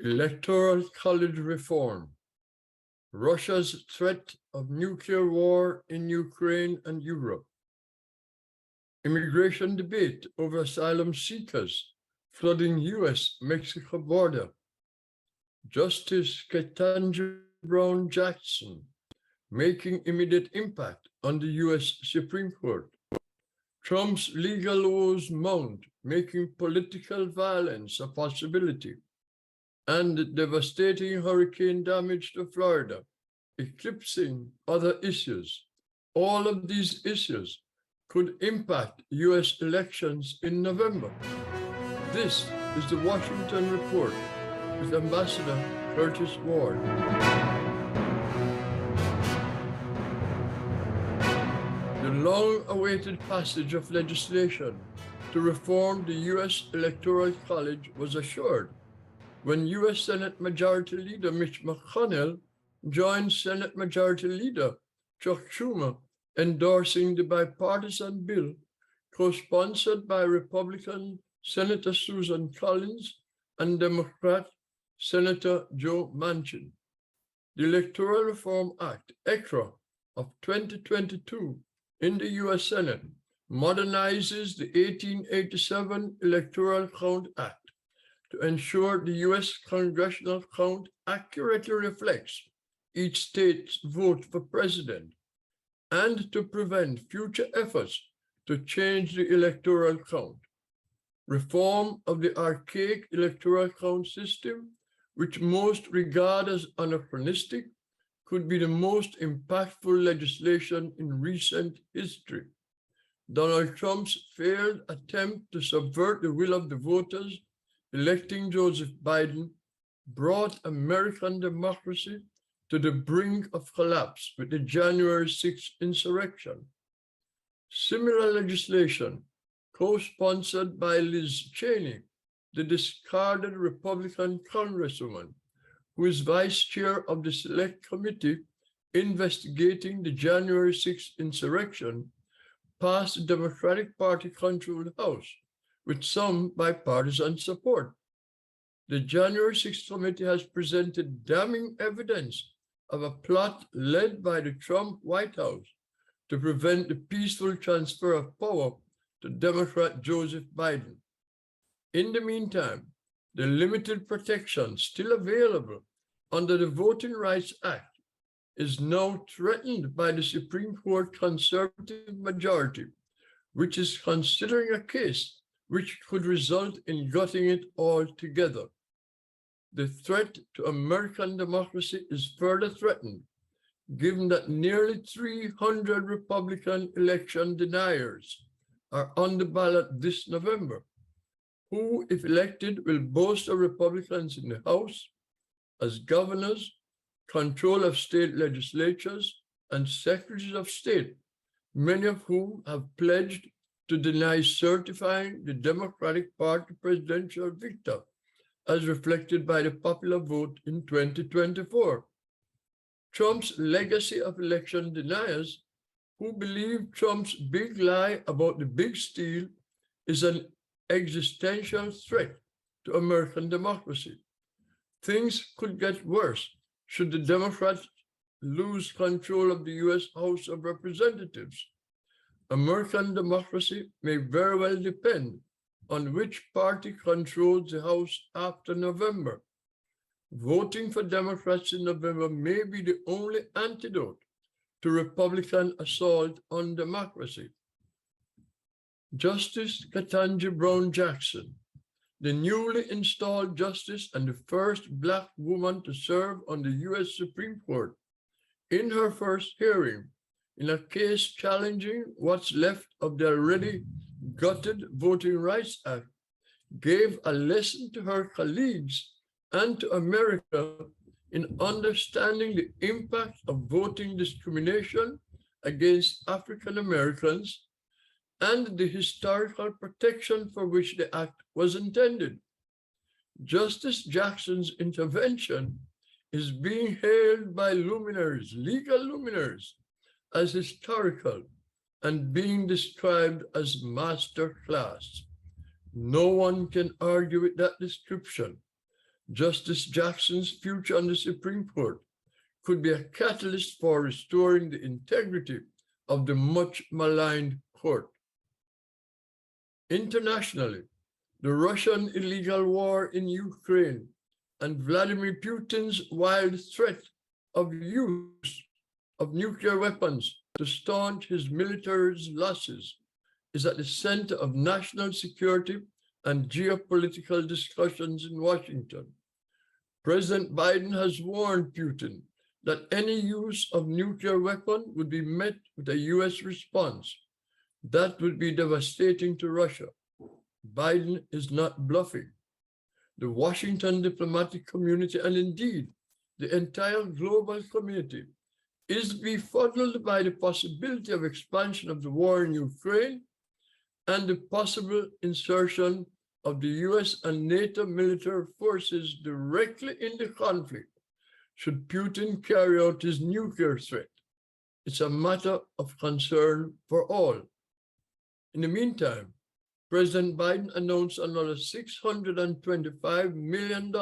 Electoral College reform, Russia's threat of nuclear war in Ukraine and Europe, immigration debate over asylum seekers flooding US-Mexico border, Justice Ketanji Brown Jackson making immediate impact on the US Supreme Court, Trump's legal woes mount, making political violence a possibility, and devastating hurricane damage to Florida, eclipsing other issues. All of these issues could impact US elections in November. This is the Washington Report with Ambassador Curtis Ward. The long-awaited passage of legislation to reform the US Electoral College was assured when US Senate Majority Leader Mitch McConnell joined Senate Majority Leader Chuck Schumer endorsing the bipartisan bill co-sponsored by Republican Senator Susan Collins and Democrat Senator Joe Manchin. The Electoral Reform Act, ECRA, of 2022 in the US Senate modernizes the 1887 Electoral Count Act to ensure the US congressional count accurately reflects each state's vote for president and to prevent future efforts to change the electoral count. Reform of the archaic electoral count system, which most regard as anachronistic, could be the most impactful legislation in recent history. Donald Trump's failed attempt to subvert the will of the voters electing Joseph Biden brought American democracy to the brink of collapse with the January 6th insurrection. Similar legislation, co-sponsored by Liz Cheney, the discarded Republican Congresswoman, who is vice chair of the Select Committee investigating the January 6th insurrection, passed the Democratic Party-controlled House with some bipartisan support. The January 6th committee has presented damning evidence of a plot led by the Trump White House to prevent the peaceful transfer of power to Democrat Joseph Biden. In the meantime, the limited protection still available under the Voting Rights Act is now threatened by the Supreme Court conservative majority, which is considering a case which could result in gutting it altogether. The threat to American democracy is further threatened, given that nearly 300 Republican election deniers are on the ballot this November, who, if elected, will boast of Republicans in the House, as governors, control of state legislatures, and secretaries of state, many of whom have pledged to deny certifying the Democratic Party presidential victor, as reflected by the popular vote in 2024. Trump's legacy of election deniers who believe Trump's big lie about the big steal is an existential threat to American democracy. Things could get worse should the Democrats lose control of the US House of Representatives. American democracy may very well depend on which party controls the House after November. Voting for Democrats in November may be the only antidote to Republican assault on democracy. Justice Ketanji Brown Jackson, the newly installed justice and the first Black woman to serve on the US Supreme Court, in her first hearing in a case challenging what's left of the already gutted Voting Rights Act, gave a lesson to her colleagues and to America in understanding the impact of voting discrimination against African Americans and the historical protection for which the act was intended. Justice Jackson's intervention is being hailed by luminaries, legal luminaries, as historical and being described as master class. No one can argue with that description. Justice Jackson's future on the Supreme Court could be a catalyst for restoring the integrity of the much maligned court. Internationally, the Russian illegal war in Ukraine and Vladimir Putin's wild threat of use of nuclear weapons to staunch his military's losses is at the center of national security and geopolitical discussions in Washington. President Biden has warned Putin that any use of nuclear weapon would be met with a US response that would be devastating to Russia. Biden is not bluffing. The Washington diplomatic community, and indeed the entire global community, is befuddled by the possibility of expansion of the war in Ukraine and the possible insertion of the US and NATO military forces directly in the conflict should Putin carry out his nuclear threat. It's a matter of concern for all. In the meantime, President Biden announced another $625 million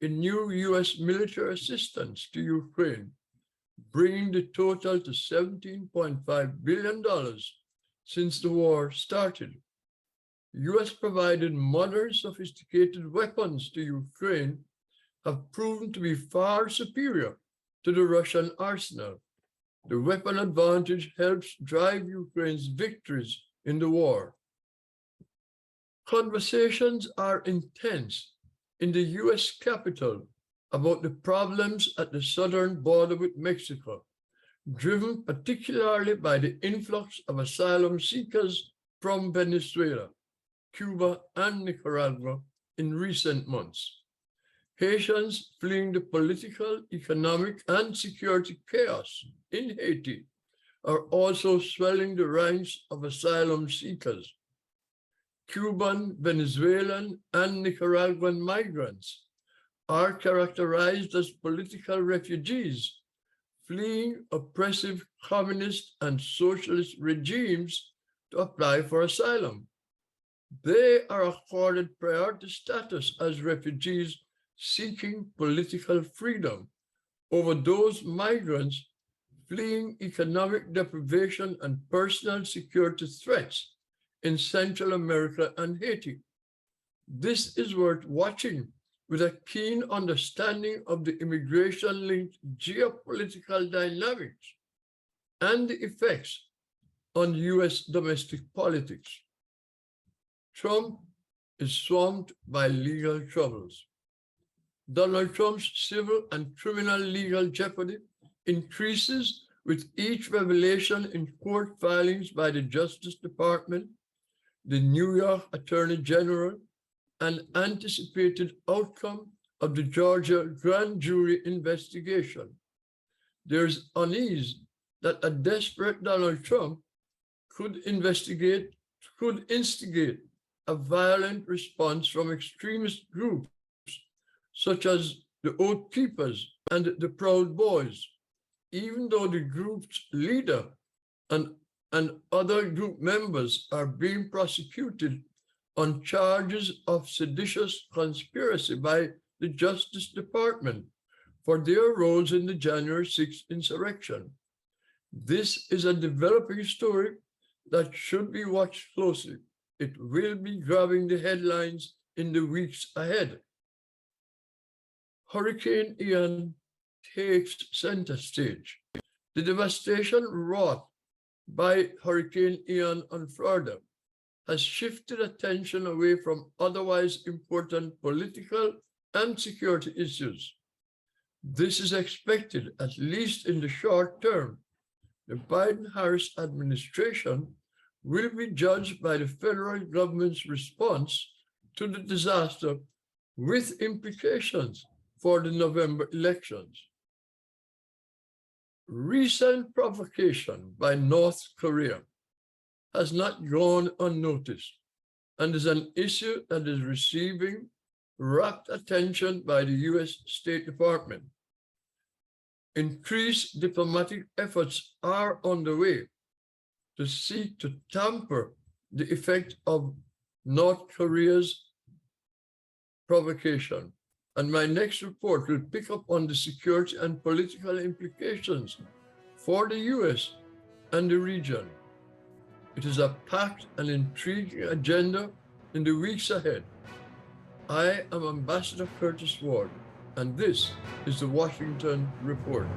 in new US military assistance to Ukraine, bringing the total to $17.5 billion since the war started. US provided modern sophisticated weapons to Ukraine have proven to be far superior to the Russian arsenal. The weapon advantage helps drive Ukraine's victories in the war. Conversations are intense in the US Capitol about the problems at the southern border with Mexico, driven particularly by the influx of asylum seekers from Venezuela, Cuba, and Nicaragua in recent months. Haitians fleeing the political, economic, and security chaos in Haiti are also swelling the ranks of asylum seekers. Cuban, Venezuelan, and Nicaraguan migrants are characterized as political refugees, fleeing oppressive communist and socialist regimes to apply for asylum. They are accorded priority status as refugees seeking political freedom over those migrants fleeing economic deprivation and personal security threats in Central America and Haiti. This is worth watching with a keen understanding of the immigration-linked geopolitical dynamics and the effects on US domestic politics. Trump is swamped by legal troubles. Donald Trump's civil and criminal legal jeopardy increases with each revelation in court filings by the Justice Department, the New York Attorney General, and anticipated outcome of the Georgia grand jury investigation. There's unease that a desperate Donald Trump could instigate a violent response from extremist groups such as the Oath Keepers and the Proud Boys, even though the group's leader and other group members are being prosecuted on charges of seditious conspiracy by the Justice Department for their roles in the January 6th insurrection. This is a developing story that should be watched closely. It will be grabbing the headlines in the weeks ahead. Hurricane Ian takes center stage. The devastation wrought by Hurricane Ian on Florida has shifted attention away from otherwise important political and security issues. This is expected, at least in the short term. The Biden-Harris administration will be judged by the federal government's response to the disaster with implications for the November elections. Recent provocation by North Korea has not gone unnoticed and is an issue that is receiving rapt attention by the US State Department. Increased diplomatic efforts are underway to seek to tamper the effect of North Korea's provocation. and my next report will pick up on the security and political implications for the US and the region. It is a packed and intriguing agenda in the weeks ahead. I am Ambassador Curtis Ward, and this is the Washington Report.